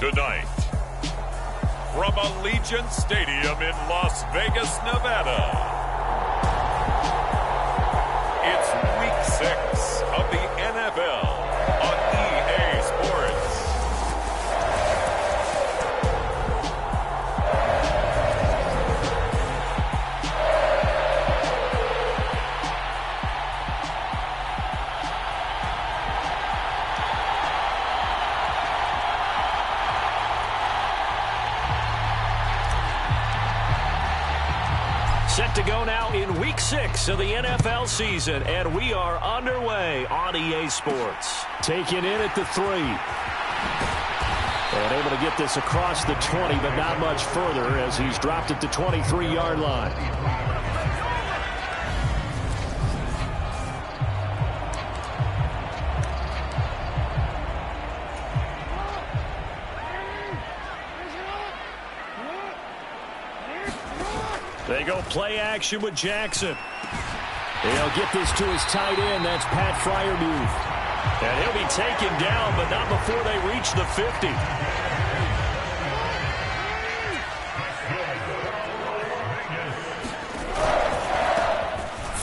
Tonight, from Allegiant Stadium in Las Vegas, Nevada, it's Week 6 of the NFL on EA Sports. Set to go now in Week 6 of the NFL season, and we are underway on EA Sports. Taking in at the 3. And able to get this across the 20, but not much further as he's dropped at the 23-yard line. They go play action with Jackson. He'll get this to his tight end. That's Pat Freiermuth. And he'll be taken down, but not before they reach the 50.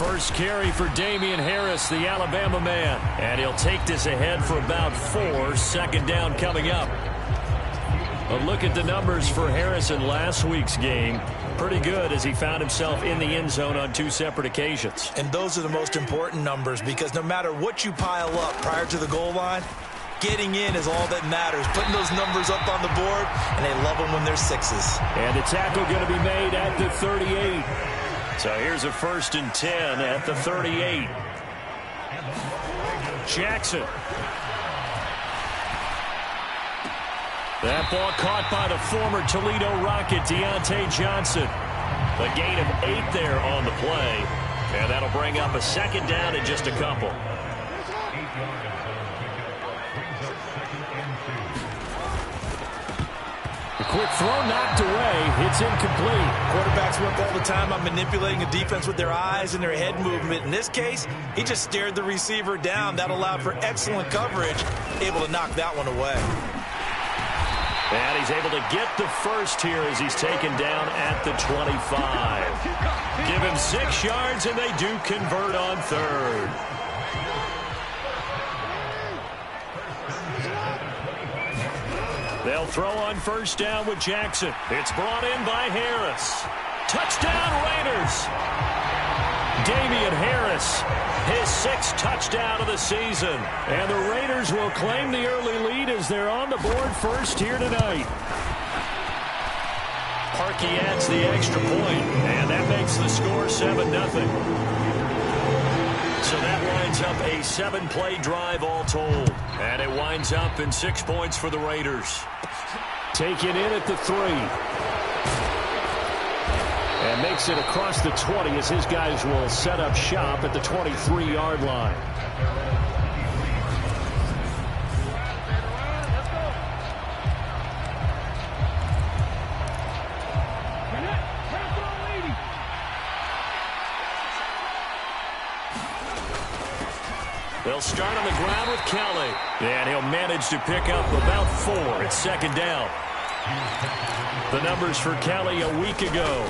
First carry for Damian Harris, the Alabama man. And he'll take this ahead for about 4. Second down coming up. But look at the numbers for Harris in last week's game. Pretty good as he found himself in the end zone on 2 separate occasions. And those are the most important numbers because no matter what you pile up prior to the goal line, getting in is all that matters. Putting those numbers up on the board, and they love them when they're 6s. And the tackle going to be made at the 38. So here's a 1st and 10 at the 38. Jackson. That ball caught by the former Toledo Rocket, Deontay Johnson. A gain of 8 there on the play. And that'll bring up a second down in just a couple. A quick throw knocked away. It's incomplete. Quarterbacks work all the time on manipulating a defense with their eyes and their head movement. In this case, he just stared the receiver down. That allowed for excellent coverage, able to knock that one away. And he's able to get the first here as he's taken down at the 25. Give him 6 yards, and they do convert on 3rd. They'll throw on 1st down with Jackson. It's brought in by Harris. Touchdown, Raiders! Damian Harris, his 6th touchdown of the season. And the Raiders will claim the early lead as they're on the board first here tonight. Parkey adds the extra point, and that makes the score 7-0. So that lines up a 7-play drive all told. And it winds up in 6 points for the Raiders. Taken in at the 3. And makes it across the 20 as his guys will set up shop at the 23-yard line. They'll start on the ground with Kelly. And he'll manage to pick up about 4. It's second down. The numbers for Kelly a week ago.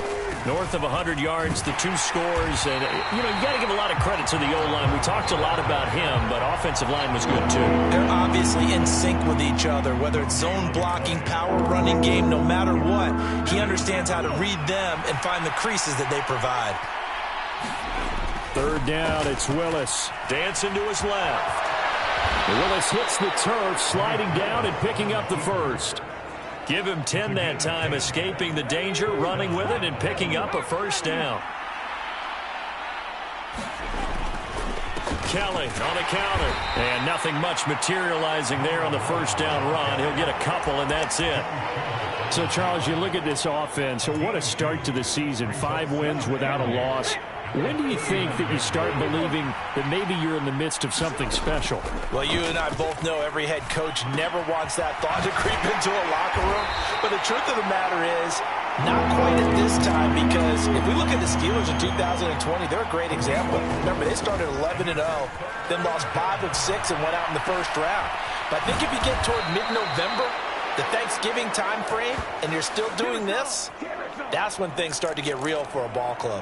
North of 100 yards, the 2 scores. And, you got to give a lot of credit to the O-line. We talked a lot about him, but offensive line was good, too. They're obviously in sync with each other, whether it's zone blocking, power running game, no matter what. He understands how to read them and find the creases that they provide. 3rd down, it's Willis. Dancing to his left. Willis hits the turf, sliding down and picking up the 1st. Give him 10 that time, escaping the danger, running with it, and picking up a 1st down. Kelly on a counter. And nothing much materializing there on the 1st down run. He'll get a couple, and that's it. So, Charles, you look at this offense. What a start to the season. 5 wins without a loss. When do you think that you start believing that maybe you're in the midst of something special? Well, you and I both know every head coach never wants that thought to creep into a locker room. But the truth of the matter is, not quite at this time, because if we look at the Steelers in 2020, they're a great example. Remember, they started 11-0, then lost 5 of 6 and went out in the first round. But I think if you get toward mid-November, the Thanksgiving time frame and you're still doing this, that's when things start to get real for a ball club.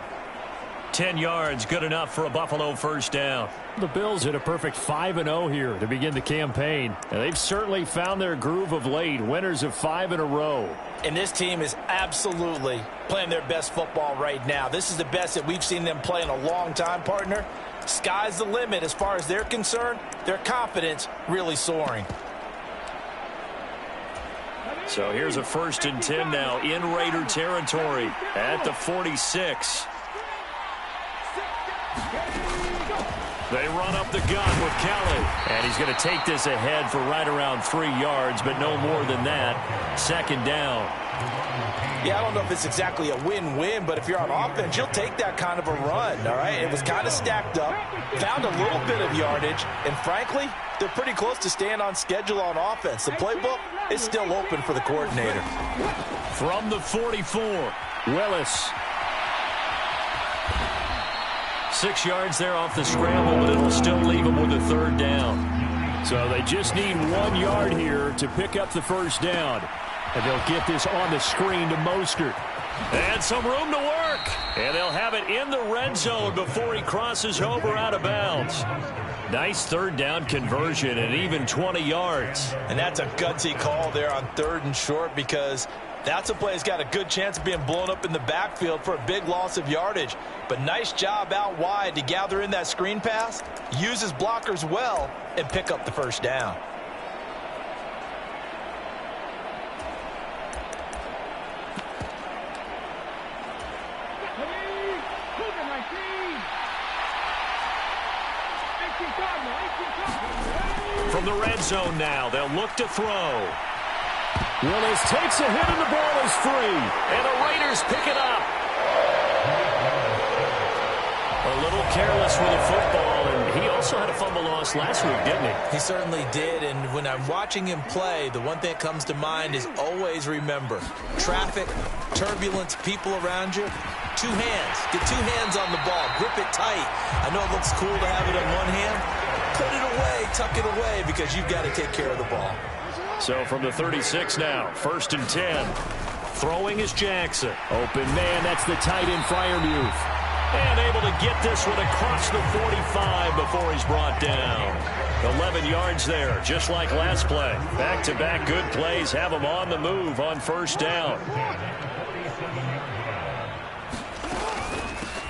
10 yards, good enough for a Buffalo first down. The Bills hit a perfect 5-0 here to begin the campaign. And they've certainly found their groove of late, winners of 5 in a row. And this team is absolutely playing their best football right now. This is the best that we've seen them play in a long time, partner. Sky's the limit as far as they're concerned. Their confidence really soaring. So here's a 1st and 10 now in Raider territory at the 46. They run up the gun with Kelly. And he's going to take this ahead for right around 3 yards, but no more than that. 2nd down. Yeah, I don't know if it's exactly a win-win, but if you're on offense, you'll take that kind of a run, all right? It was kind of stacked up, found a little bit of yardage, and frankly, they're pretty close to staying on schedule on offense. The playbook is still open for the coordinator. From the 44, Willis. 6 yards there off the scramble, but it'll still leave them with a 3rd down. So they just need 1 yard here to pick up the first down. And they'll get this on the screen to Mostert. And some room to work. And they'll have it in the red zone before he crosses over out of bounds. Nice 3rd down conversion and even 20 yards. And that's a gutsy call there on 3rd and short because that's a play that's got a good chance of being blown up in the backfield for a big loss of yardage. But nice job out wide to gather in that screen pass, use his blockers well, and pick up the first down. From the red zone now, they'll look to throw. Willis takes a hit and the ball is free. And the Raiders pick it up. A little careless with the football, and he also had a fumble loss last week, didn't he? He certainly did, and when I'm watching him play, the one thing that comes to mind is always remember, traffic, turbulence, people around you, 2 hands. Get 2 hands on the ball. Grip it tight. I know it looks cool to have it in one hand. Put it away, tuck it away, because you've got to take care of the ball. So from the 36 now, 1st and 10. Throwing is Jackson. Open man, that's the tight end Freiermuth. And able to get this one across the 45 before he's brought down. 11 yards there, just like last play. Back-to-back good plays have him on the move on 1st down.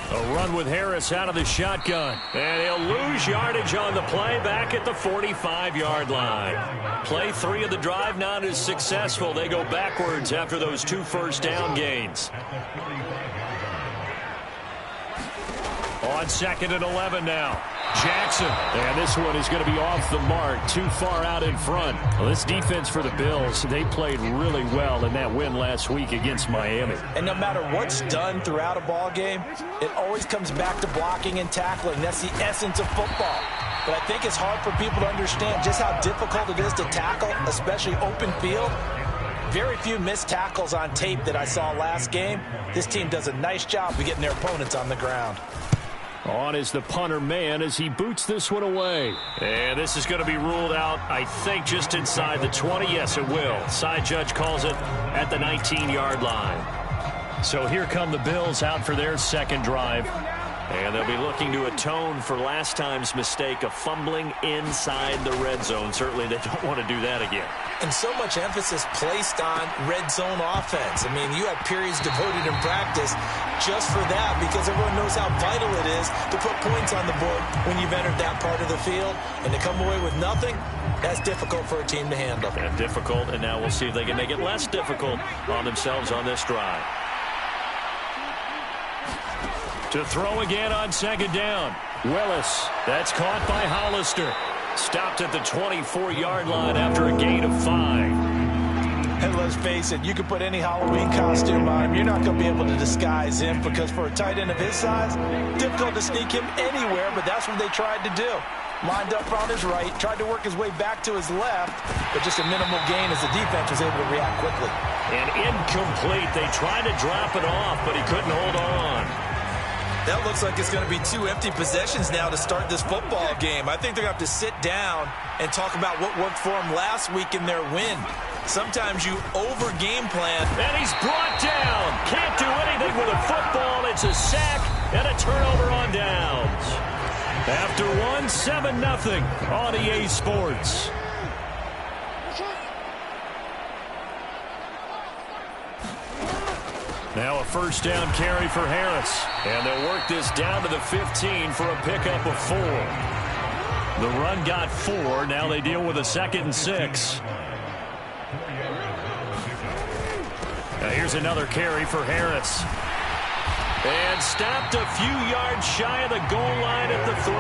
A run with Harris out of the shotgun. And he'll lose yardage on the play back at the 45-yard line. Play 3 of the drive not as successful. They go backwards after those 2 first down gains. On 2nd and 11 now. Jackson. And this one is going to be off the mark, too far out in front. Well, this defense for the Bills, they played really well in that win last week against Miami. And no matter what's done throughout a ball game, it always comes back to blocking and tackling. That's the essence of football. But I think it's hard for people to understand just how difficult it is to tackle, especially open field. Very few missed tackles on tape that I saw last game. This team does a nice job of getting their opponents on the ground. On is the punter man as he boots this one away. And this is going to be ruled out, I think, just inside the 20. Yes, it will. Side judge calls it at the 19-yard line. So here come the Bills out for their 2nd drive. And they'll be looking to atone for last time's mistake of fumbling inside the red zone. Certainly they don't want to do that again. And so much emphasis placed on red zone offense. I mean, you have periods devoted in practice just for that because everyone knows how vital it is to put points on the board when you've entered that part of the field. And to come away with nothing, that's difficult for a team to handle. And difficult, and now we'll see if they can make it less difficult on themselves on this drive. To throw again on 2nd down. Willis. That's caught by Hollister. Stopped at the 24-yard line after a gain of 5. And let's face it, you can put any Halloween costume on him. You're not going to be able to disguise him because for a tight end of his size, difficult to sneak him anywhere, but that's what they tried to do. Lined up on his right, tried to work his way back to his left, but just a minimal gain as the defense was able to react quickly. And incomplete. They tried to drop it off, but he couldn't hold on. That looks like it's going to be 2 empty possessions now to start this football game. I think they're going to have to sit down and talk about what worked for them last week in their win. Sometimes you over-game plan. And he's brought down. Can't do anything with a football. It's a sack and a turnover on downs. After one, 7-0 on EA Sports. Now a first down carry for Harris. And they'll work this down to the 15 for a pickup of 4. The run got 4. Now they deal with a 2nd and 6. Now here's another carry for Harris. And stopped a few yards shy of the goal line at the 3.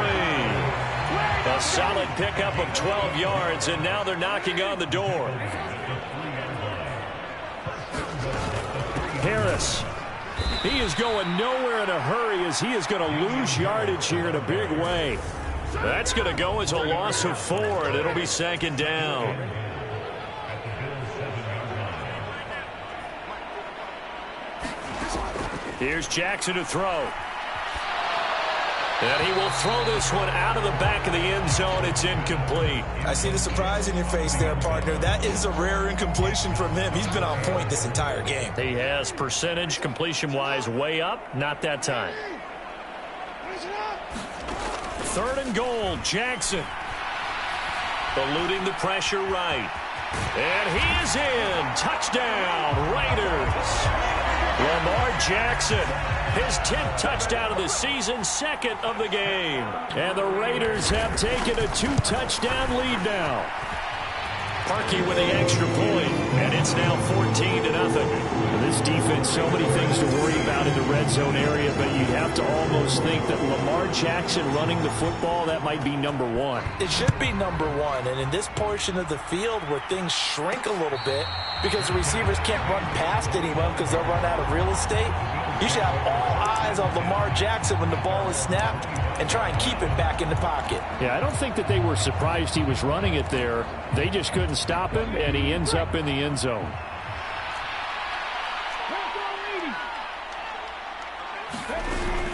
A solid pickup of 12 yards, and now they're knocking on the door. Harris. He is going nowhere in a hurry as he is going to lose yardage here in a big way. That's going to go as a loss of 4, and it'll be 2nd down. Here's Jackson to throw. And he will throw this one out of the back of the end zone. It's incomplete. I see the surprise in your face there, partner. That is a rare incompletion from him. He's been on point this entire game. He has percentage completion-wise way up. Not that time. 3rd and goal, Jackson. Eluding the pressure right. And he is in. Touchdown, Raiders. Lamar Jackson, his 10th touchdown of the season, 2nd of the game. And the Raiders have taken a 2-touchdown lead now. Parkey with the extra point, and it's now 14-0. This defense, so many things to worry about in the red zone area, but you have to almost think that Lamar Jackson running the football, that might be number 1. It should be number 1, and in this portion of the field where things shrink a little bit because the receivers can't run past anyone because they'll run out of real estate, you should have all eyes on Lamar Jackson when the ball is snapped and try and keep it back in the pocket. Yeah, I don't think that they were surprised he was running it there. They just couldn't stop him, and he ends up in the end zone.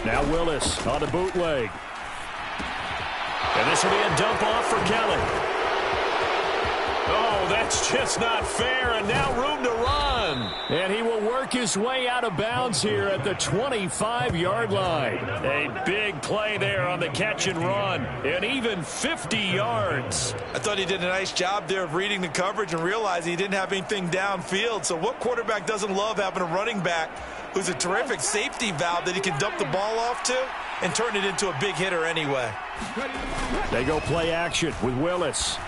Now Willis on the bootleg. And this will be a dump off for Kelly. Oh, that's just not fair, and now room to run. And he will work his way out of bounds here at the 25-yard line. A big play there on the catch and run, and even 50 yards. I thought he did a nice job there of reading the coverage and realizing he didn't have anything downfield. So what quarterback doesn't love having a running back who's a terrific safety valve that he can dump the ball off to and turn it into a big hitter anyway? They go play action with Willis.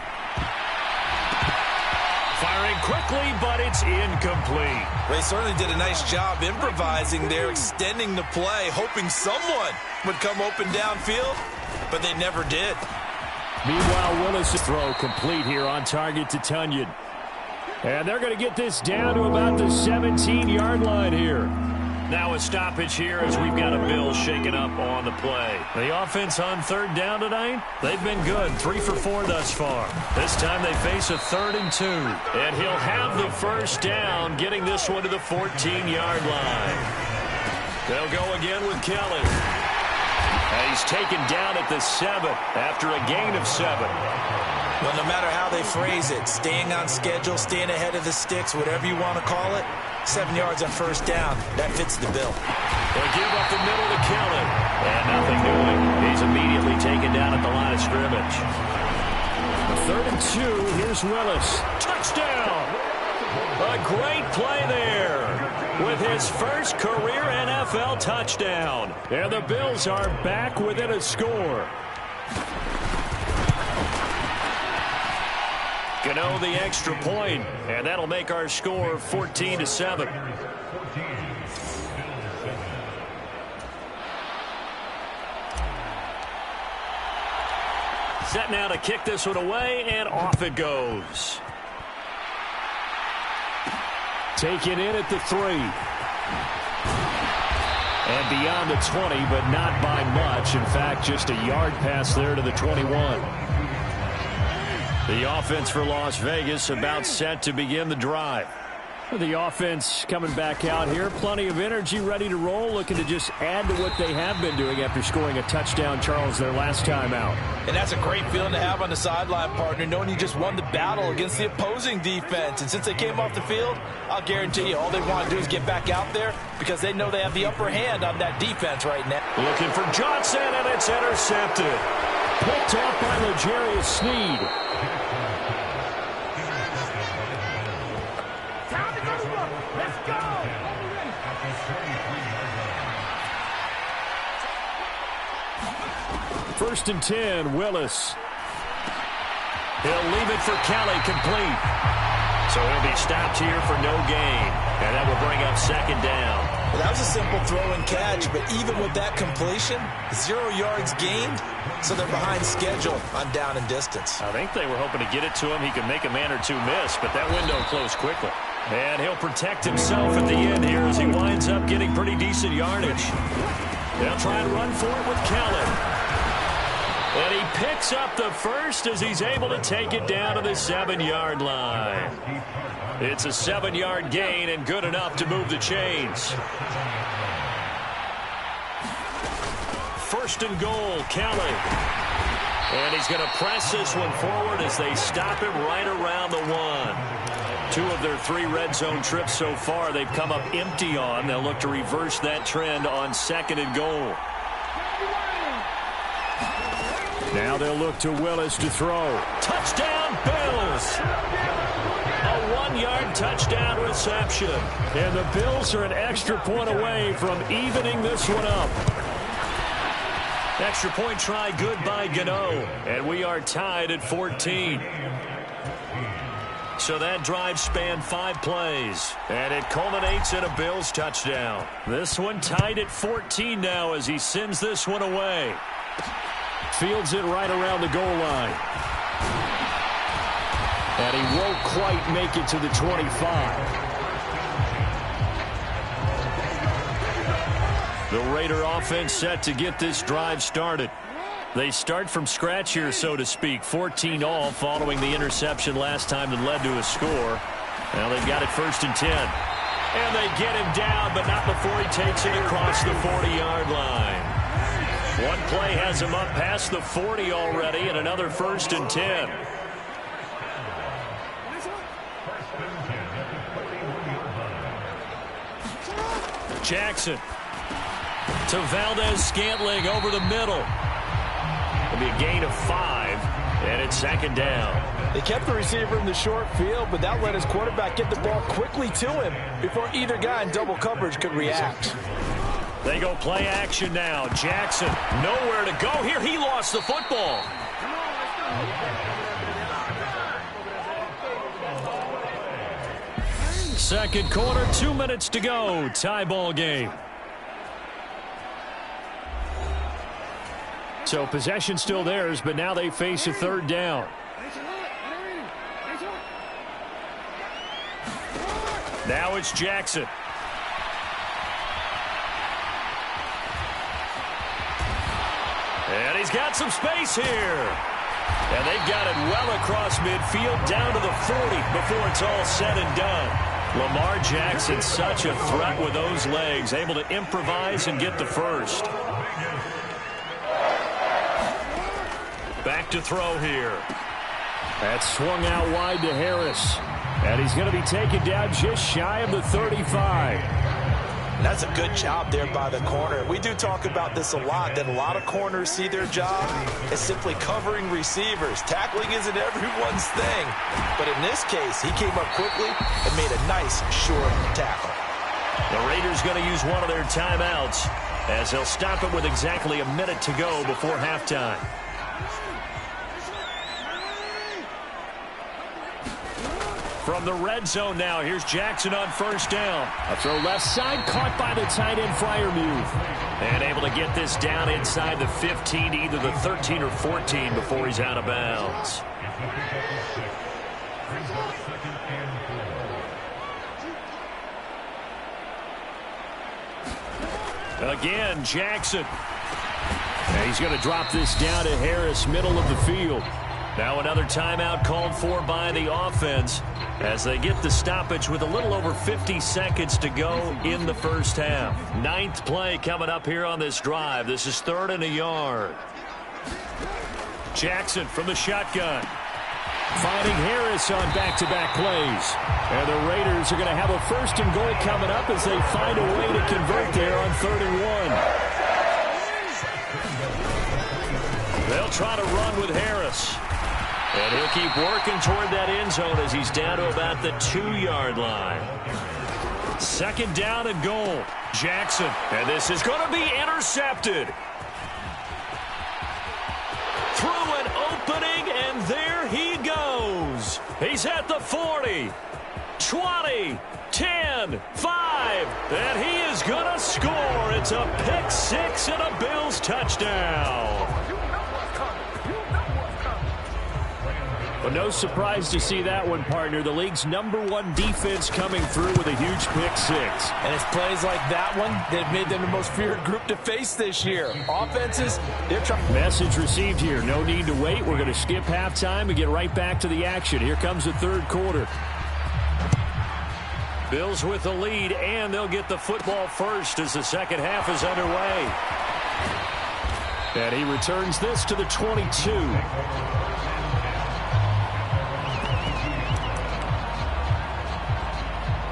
Firing quickly, but it's incomplete. They certainly did a nice job improvising there, extending the play, hoping someone would come open downfield, but they never did. Meanwhile, Willis' throw complete here on target to Tunyon. And they're going to get this down to about the 17-yard line here. Now a stoppage here as we've got a Bill shaken up on the play. The offense on 3rd down tonight, they've been good. 3 for 4 thus far. This time they face a 3rd and 2. And he'll have the first down, getting this one to the 14-yard line. They'll go again with Kelly. And he's taken down at the 7 after a gain of 7. Well, no matter how they phrase it, staying on schedule, staying ahead of the sticks, whatever you want to call it, 7 yards on first down, that fits the bill. They give up the middle to Kelly. And nothing doing. He's immediately taken down at the line of scrimmage. 3rd and 2, here's Willis. Touchdown! A great play there with his first career NFL touchdown. And the Bills are back within a score. Gano the extra point, and that'll make our score 14-7. Set now to kick this one away, and off it goes. Taken in at the 3. And beyond the 20, but not by much. In fact, just a yard pass there to the 21. The offense for Las Vegas about set to begin the drive. The offense coming back out here. Plenty of energy, ready to roll, looking to just add to what they have been doing after scoring a touchdown, Charles, their last time out. And that's a great feeling to have on the sideline, partner, knowing you just won the battle against the opposing defense. And since they came off the field, I'll guarantee you all they want to do is get back out there because they know they have the upper hand on that defense right now. Looking for Johnson, and it's intercepted. Picked off by L'Jarius Sneed. First and 10, Willis. He'll leave it for Kelly, complete. So he'll be stopped here for no gain. And that will bring up second down. Well, that was a simple throw and catch, but even with that completion, 0 yards gained, so they're behind schedule on down and distance. I think they were hoping to get it to him. He could make a man or two miss, but that window closed quickly. And he'll protect himself at the end here as he winds up getting pretty decent yardage. They'll try and run for it with Kelly. And he picks up the first as he's able to take it down to the 7-yard line. It's a 7-yard gain and good enough to move the chains. First and goal, Kelly. And he's going to press this one forward as they stop him right around the 1. 2 of their 3 red zone trips so far they've come up empty on. They'll look to reverse that trend on second and goal. Now they'll look to Willis to throw. Touchdown, Bills! A 1-yard touchdown reception. And the Bills are an extra point away from evening this one up. Extra point try good by Gano. And we are tied at 14. So that drive spanned 5 plays. And it culminates in a Bills touchdown. This one tied at 14 now as he sends this one away. Fields it right around the goal line. And he won't quite make it to the 25. The Raider offense set to get this drive started. They start from scratch here, so to speak. 14 all following the interception last time that led to a score. Now they've got it first and 10. And they get him down, but not before he takes it across the 40-yard line. One play has him up past the 40 already, and another first and 10. Jackson to Valdez-Scantling over the middle. It'll be a gain of 5, and it's second down. They kept the receiver in the short field, but that let his quarterback get the ball quickly to him before either guy in double coverage could react. They go play action now. Jackson, nowhere to go here. He lost the football. Second quarter, 2 minutes to go. Tie ball game. So possession still theirs, but now they face a third down. Now it's Jackson. And he's got some space here. And they've got it well across midfield down to the 40 before it's all said and done. Lamar Jackson, such a threat with those legs, able to improvise and get the first. Back to throw here. That's swung out wide to Harris. And he's going to be taken down just shy of the 35. That's a good job there by the corner. We do talk about this a lot, that a lot of corners see their job as simply covering receivers. Tackling isn't everyone's thing. But in this case, he came up quickly and made a nice, short tackle. The Raiders going to use one of their timeouts as they'll stop it with exactly a minute to go before halftime. From the red zone now, here's Jackson on first down. A throw left side, caught by the tight end Freiermuth. And able to get this down inside the 15, either the 13 or 14 before he's out of bounds. Again, Jackson. And he's going to drop this down to Harris, middle of the field. Now another timeout called for by the offense as they get the stoppage with a little over 50 seconds to go in the first half. Ninth play coming up here on this drive. This is 3rd and a yard. Jackson from the shotgun. Finding Harris on back-to-back plays. And the Raiders are going to have a 1st and goal coming up as they find a way to convert there on 3rd and 1. They'll try to run with Harris. And he'll keep working toward that end zone as he's down to about the 2-yard line. 2nd down and goal. Jackson. And this is going to be intercepted. Through an opening, and there he goes. He's at the 40, 20, 10, 5, and he is going to score. It's a pick 6 and a Bills touchdown. Well, no surprise to see that one, partner. The league's #1 defense coming through with a huge pick 6. And it's plays like that one that have made them the most feared group to face this year. Offenses, they're trying. Message received here. No need to wait. We're going to skip halftime and get right back to the action. Here comes the 3rd quarter. Bills with the lead, and they'll get the football first as the second half is underway. And he returns this to the 22.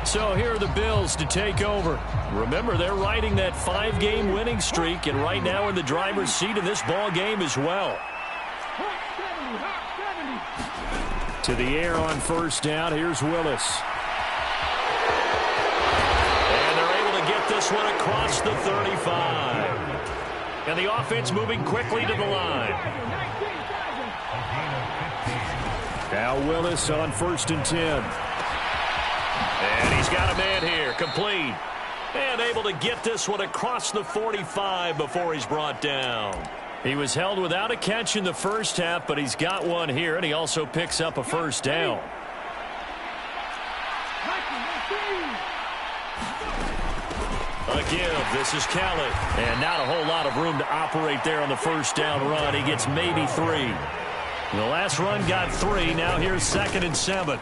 So here are the Bills to take over. Remember, they're riding that 5-game winning streak, and right now in the driver's seat in this ball game as well. To the air on 1st down. Here's Willis. And they're able to get this one across the 35. And the offense moving quickly to the line. Now Willis on 1st and 10. And he's got a man here, complete. And able to get this one across the 45 before he's brought down. He was held without a catch in the first half, but he's got one here, and he also picks up a 1st down. A give, this is Kelly. And not a whole lot of room to operate there on the 1st down run. He gets maybe 3. The last run got 3, now here's 2nd and 7.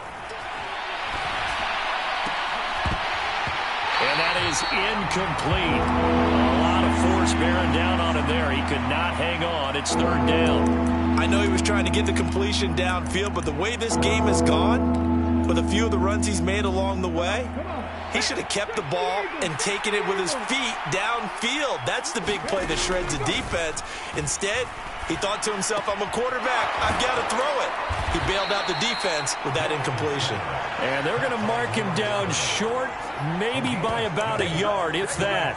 And that is incomplete. A lot of force bearing down on him there. He could not hang on. It's 3rd down. I know he was trying to get the completion downfield, but the way this game has gone, with a few of the runs he's made along the way, he should have kept the ball and taken it with his feet downfield. That's the big play that shreds the defense. Instead, he thought to himself, I'm a quarterback. I've got to throw it. He bailed out the defense with that incompletion. And they're going to mark him down short, maybe by about a yard, if that.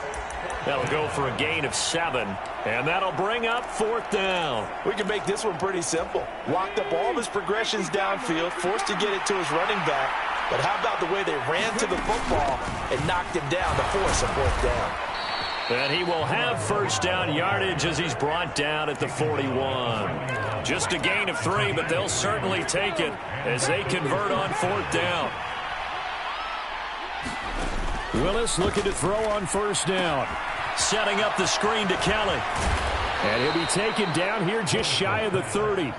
That'll go for a gain of 7. And that'll bring up 4th down. We can make this one pretty simple. Walked up all of his progressions downfield, forced to get it to his running back. But how about the way they ran to the football and knocked him down to force a 4th down? And he will have 1st down yardage as he's brought down at the 41. Just a gain of 3, but they'll certainly take it as they convert on 4th down. Willis looking to throw on 1st down. Setting up the screen to Kelly. And he'll be taken down here just shy of the 30.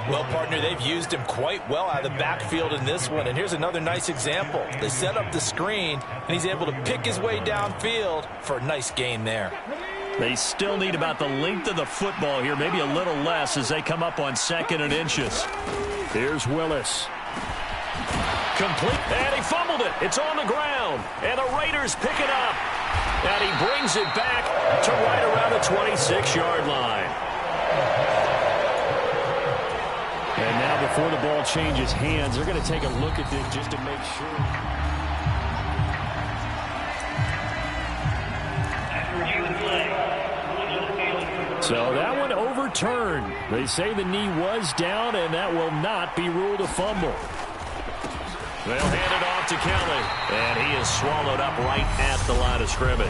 Well, partner, they've used him quite well out of the backfield in this one. And here's another nice example. They set up the screen, and he's able to pick his way downfield for a nice gain there. They still need about the length of the football here, maybe a little less as they come up on 2nd and inches. Here's Willis. Complete, and he fumbled it. It's on the ground, and the Raiders pick it up. And he brings it back to right around the 26-yard line. And now before the ball changes hands, they're going to take a look at this just to make sure. So that one overturned. They say the knee was down, and that will not be ruled a fumble. They'll hand it off to Kelly, and he is swallowed up right at the line of scrimmage.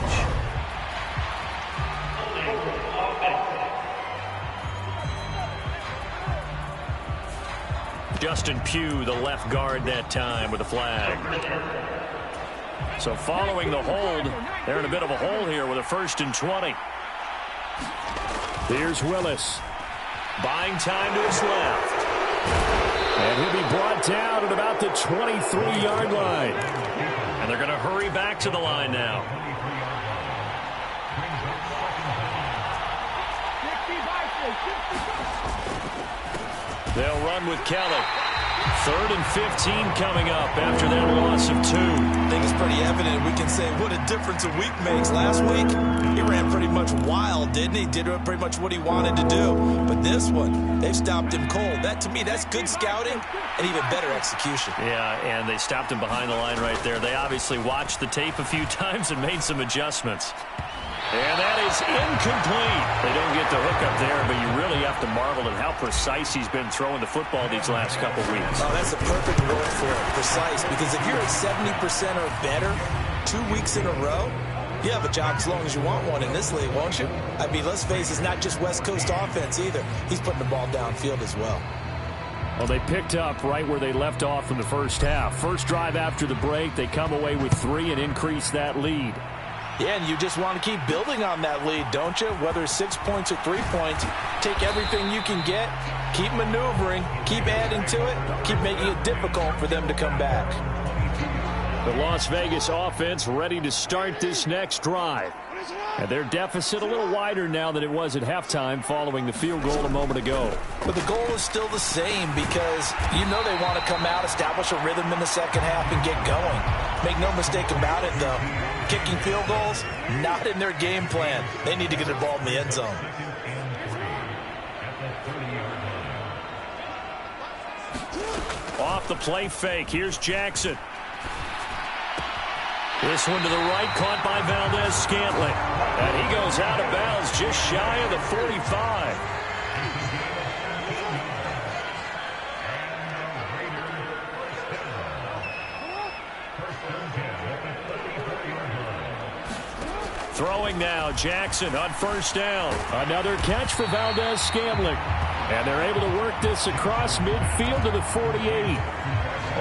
Justin Pugh, the left guard that time with a flag. So following the hold, they're in a bit of a hole here with a 1st and 20. Here's Willis. Buying time to his left. And he'll be brought down at about the 23-yard line. And they're going to hurry back to the line now. They'll run with Kelly. 3rd and 15 coming up after that loss of 2. I think it's pretty evident. We can say what a difference a week makes. Last week, he ran pretty much wild, didn't he? Did pretty much what he wanted to do. But this one, they've stopped him cold. That, to me, that's good scouting and even better execution. Yeah, and they stopped him behind the line right there. They obviously watched the tape a few times and made some adjustments. And that is incomplete. They don't get the hook up there, but you really have to marvel at how precise he's been throwing the football these last couple weeks. Oh, that's a perfect word for it, precise, because if you're at 70% or better 2 weeks in a row, you have a job as long as you want one in this league, won't you? I mean, let's face it, it's not just West Coast offense either. He's putting the ball downfield as well. Well, they picked up right where they left off in the first half. First drive after the break, they come away with 3 and increase that lead. Yeah, and you just want to keep building on that lead, don't you? Whether it's 6 points or 3 points, take everything you can get, keep maneuvering, keep adding to it, keep making it difficult for them to come back. The Las Vegas offense ready to start this next drive. And their deficit a little wider now than it was at halftime following the field goal a moment ago. But the goal is still the same because you know they want to come out, establish a rhythm in the second half, and get going. Make no mistake about it, though. Kicking field goals, not in their game plan. They need to get the ball in the end zone. Off the play fake, here's Jackson. This one to the right, caught by Valdez-Scantling. And he goes out of bounds just shy of the 45. Throwing now, Jackson on first down. Another catch for Valdez-Scantling. And they're able to work this across midfield to the 48.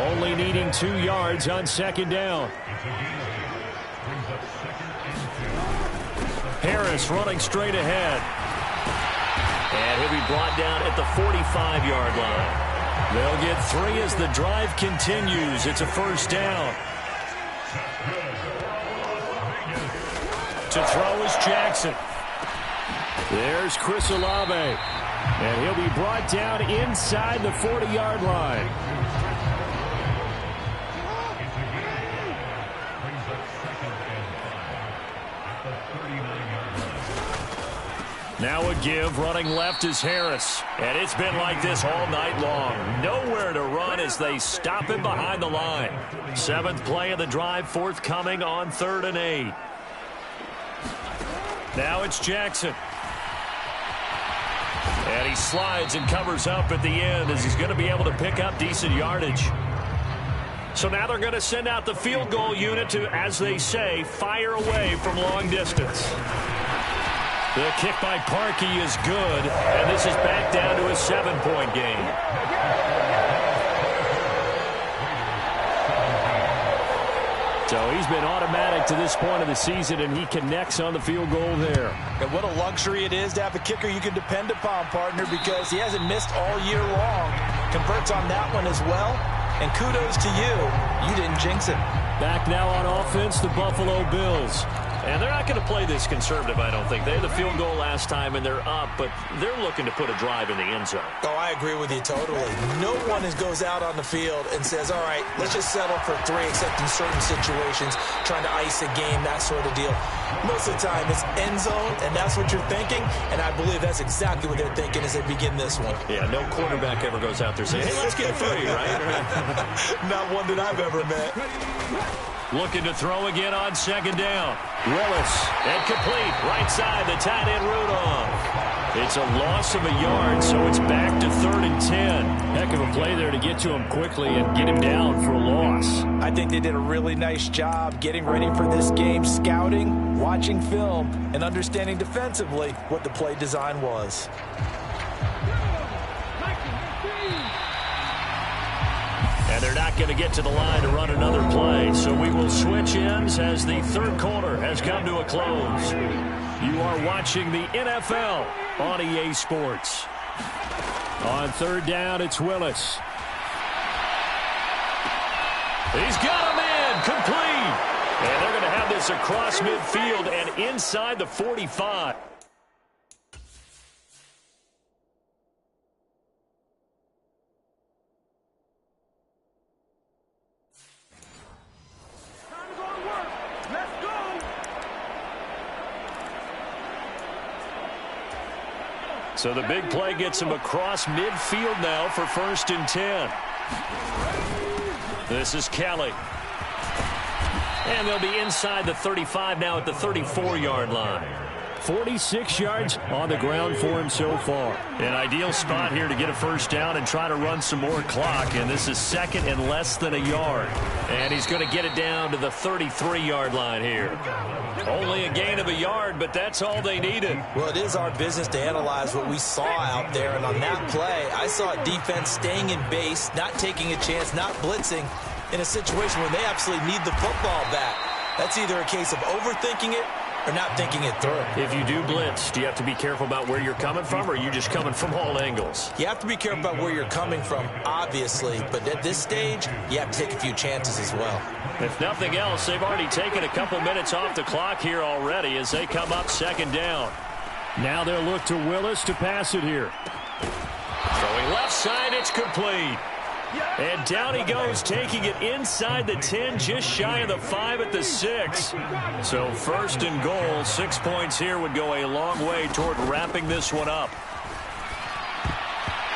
Only needing 2 yards on second down. Harris running straight ahead. And he'll be brought down at the 45-yard line. They'll get 3 as the drive continues. It's a first down. To throw is Jackson. There's Chris Olave. And he'll be brought down inside the 40-yard line. Now a give, running left is Harris. And it's been like this all night long. Nowhere to run as they stop him behind the line. 7th play of the drive forthcoming on 3rd and 8. Now it's Jackson. And he slides and covers up at the end as he's going to be able to pick up decent yardage. So now they're going to send out the field goal unit to, as they say, fire away from long distance. The kick by Parkey is good, and this is back down to a 7-point game. So he's been automatic to this point of the season, and he connects on the field goal there. And what a luxury it is to have a kicker you can depend upon, partner, because he hasn't missed all year long. Converts on that one as well, and kudos to you. You didn't jinx it. Back now on offense, the Buffalo Bills. And they're not going to play this conservative, I don't think. They had the field goal last time, and they're up, but they're looking to put a drive in the end zone. Oh, I agree with you totally. No one goes out on the field and says, all right, let's just settle for 3, except in certain situations, trying to ice a game, that sort of deal. Most of the time, it's end zone, and that's what you're thinking, and I believe that's exactly what they're thinking as they begin this one. Yeah, no quarterback ever goes out there saying, hey, let's get a footy, right? Not one that I've ever met. Looking to throw again on second down. Willis, and complete, right side, the tight end Rudolph. It's a loss of a yard, so it's back to 3rd and 10. Heck of a play there to get to him quickly and get him down for a loss. I think they did a really nice job getting ready for this game, scouting, watching film, and understanding defensively what the play design was. And they're not going to get to the line to run another play. So we will switch ends as the 3rd quarter has come to a close. You are watching the NFL on EA Sports. On 3rd down, it's Willis. He's got him in, complete. And they're going to have this across midfield and inside the 45. So the big play gets him across midfield now for 1st and 10. This is Kelly. And they'll be inside the 35 now at the 34-yard line. 46 yards on the ground for him so far. An ideal spot here to get a first down and try to run some more clock. And this is 2nd and less than a yard. And he's going to get it down to the 33-yard line here. Only a gain of a yard, but that's all they needed. Well, it is our business to analyze what we saw out there. And on that play, I saw a defense staying in base, not taking a chance, not blitzing in a situation where they absolutely need the football back. That's either a case of overthinking it or not thinking it through. If you do blitz, do you have to be careful about where you're coming from, or are you just coming from all angles? You have to be careful about where you're coming from, obviously, but at this stage, you have to take a few chances as well. If nothing else, they've already taken a couple minutes off the clock here already as they come up 2nd down. Now they'll look to Willis to pass it here. Throwing left side, it's complete. And down he goes, taking it inside the 10, just shy of the 5 at the 6. So 1st and goal, 6 points here would go a long way toward wrapping this one up.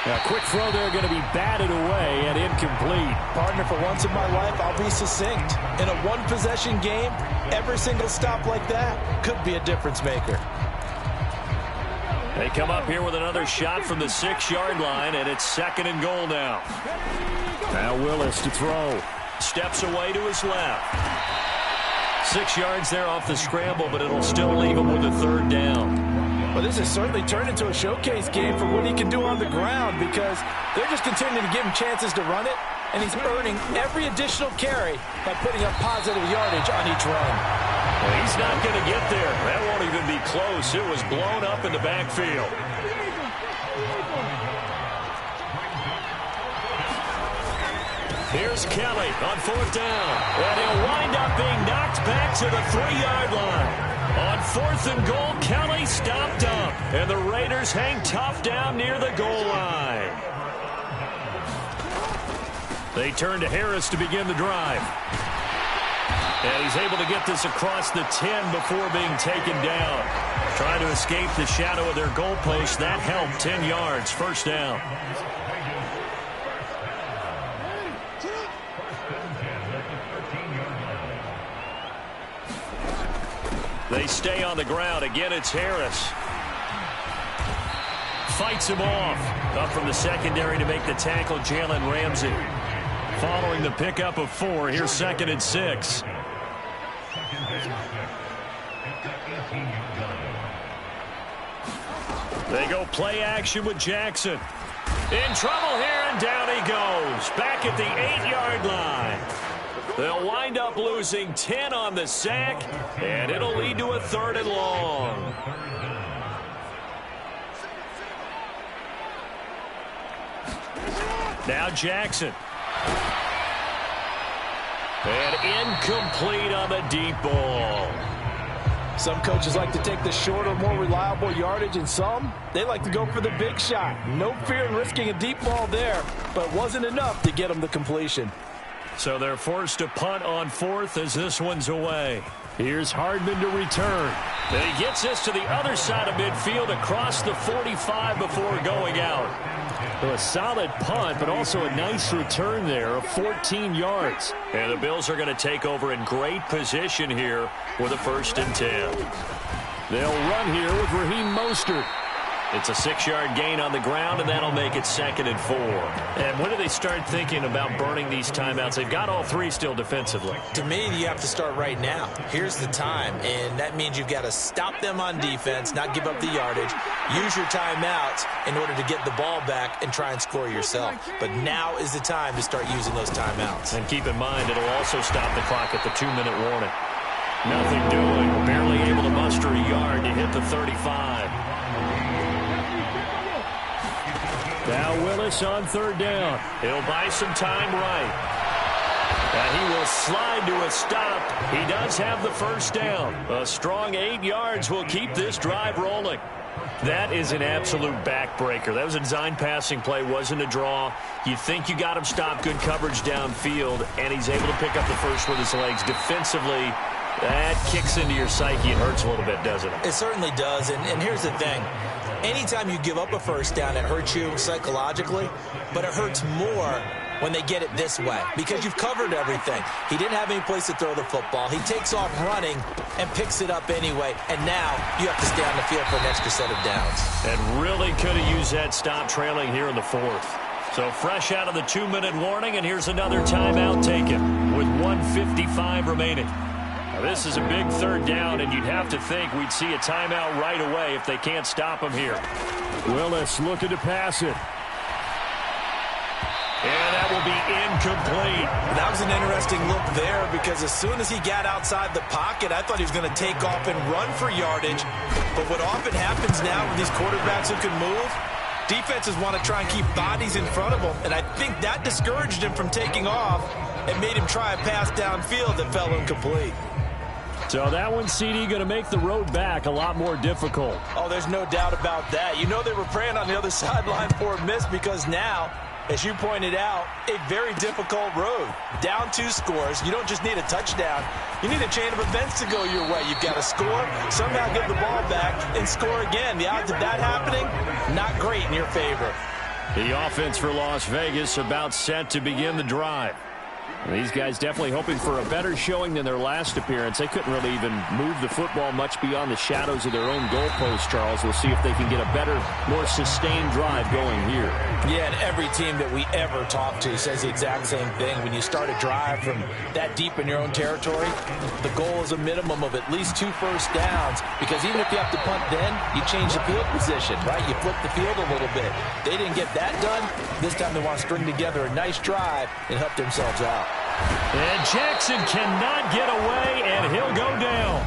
A quick throw there going to be batted away and incomplete. Partner, for once in my life, I'll be succinct. In a one-possession game, every single stop like that could be a difference maker. They come up here with another shot from the 6-yard line, and it's 2nd and goal now. Now Willis to throw. Steps away to his left. 6 yards there off the scramble, but it'll still leave him with a 3rd down. Well, this has certainly turned into a showcase game for what he can do on the ground, because they're just continuing to give him chances to run it, and he's earning every additional carry by putting up positive yardage on each run. Well, he's not going to get there. That won't even be close. It was blown up in the backfield. Here's Kelly on 4th down. And he'll wind up being knocked back to the 3-yard line. On 4th and goal, Kelly stopped up. And the Raiders hang tough down near the goal line. They turn to Harris to begin the drive. And he's able to get this across the 10 before being taken down. Trying to escape the shadow of their goalpost. That helped. 10 yards. 1st down. They stay on the ground. Again, it's Harris. Fights him off. Up from the secondary to make the tackle, Jalen Ramsey. Following the pickup of 4, here's 2nd and 6. They go play action with Jackson. In trouble here, and down he goes. Back at the 8-yard line. They'll wind up losing 10 on the sack, and it'll lead to a 3rd and long. Now Jackson. And incomplete on the deep ball. Some coaches like to take the shorter, more reliable yardage, and some, they like to go for the big shot. No fear in risking a deep ball there, but it wasn't enough to get them the completion. So they're forced to punt on 4th as this one's away. Here's Hardman to return. And he gets this to the other side of midfield across the 45 before going out. So a solid punt, but also a nice return there of 14 yards. And the Bills are going to take over in great position here with a 1st and 10. They'll run here with Raheem Mostert. It's a 6-yard gain on the ground, and that'll make it 2nd and 4. And when do they start thinking about burning these timeouts? They've got all 3 still defensively. To me, you have to start right now. Here's the time, and that means you've got to stop them on defense, not give up the yardage, use your timeouts in order to get the ball back and try and score yourself. But now is the time to start using those timeouts. And keep in mind, it'll also stop the clock at the 2-minute warning. Nothing doing. Barely able to muster a yard to hit the 35. Now Willis on 3rd down. He'll buy some time right. He will slide to a stop. He does have the first down. A strong 8 yards will keep this drive rolling. That is an absolute backbreaker. That was a design passing play, wasn't a draw. You think you got him stopped, good coverage downfield, and he's able to pick up the first with his legs. Defensively, that kicks into your psyche and hurts a little bit, doesn't it? It certainly does, and here's the thing. Anytime you give up a first down, it hurts you psychologically, but it hurts more when they get it this way because you've covered everything. He didn't have any place to throw the football. He takes off running and picks it up anyway, and now you have to stay on the field for an extra set of downs. And really could have used that stop trailing here in the fourth. So fresh out of the 2-minute warning, and here's another timeout taken with 1:55 remaining. Now this is a big third down, and you'd have to think we'd see a timeout right away if they can't stop him here. Willis looking to pass it. And that will be incomplete. That was an interesting look there because as soon as he got outside the pocket, I thought he was going to take off and run for yardage. But what often happens now with these quarterbacks who can move, defenses want to try and keep bodies in front of them. And I think that discouraged him from taking off and made him try a pass downfield that fell incomplete. So that one, CD, going to make the road back a lot more difficult. Oh, there's no doubt about that. You know they were praying on the other sideline for a miss because now, as you pointed out, a very difficult road. Down 2 scores. You don't just need a touchdown. You need a chain of events to go your way. You've got to score, somehow get the ball back, and score again. The odds of that happening, not great in your favor. The offense for Las Vegas about set to begin the drive. These guys definitely hoping for a better showing than their last appearance. They couldn't really even move the football much beyond the shadows of their own goalpost, Charles. We'll see if they can get a better, more sustained drive going here. Yeah, and every team that we ever talk to says the exact same thing. When you start a drive from that deep in your own territory, the goal is a minimum of at least 2 first downs because even if you have to punt then, you change the field position, right? You flip the field a little bit. They didn't get that done. This time they want to string together a nice drive and help themselves out. And Jackson cannot get away, and he'll go down.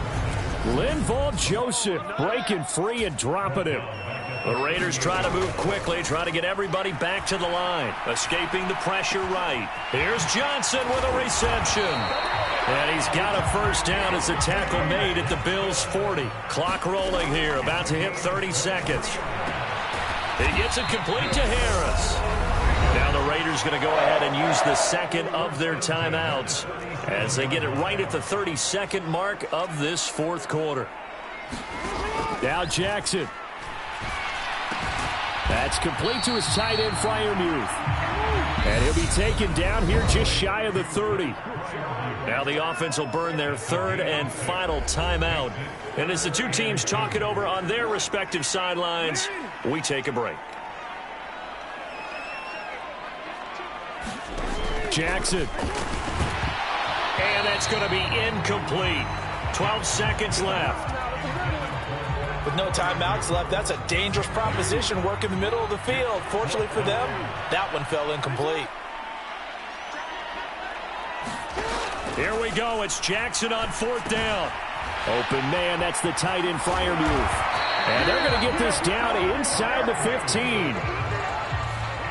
Linval Joseph breaking free and dropping him. The Raiders try to move quickly, try to get everybody back to the line. Escaping the pressure right. Here's Johnson with a reception. And he's got a first down as the tackle made at the Bills' 40. Clock rolling here, about to hit 30 seconds. He gets it complete to Harris. Now the Raiders going to go ahead and use the second of their timeouts as they get it right at the 32nd mark of this fourth quarter. Now Jackson. That's complete to his tight end, Freiermuth. And he'll be taken down here just shy of the 30. Now the offense will burn their third and final timeout. And as the two teams talk it over on their respective sidelines, we take a break. Jackson. And that's going to be incomplete. 12 seconds left. With no timeouts left, that's a dangerous proposition. Work in the middle of the field. Fortunately for them, that one fell incomplete. Here we go. It's Jackson on 4th down. Open man, that's the tight end, Freiermuth. And they're going to get this down inside the 15.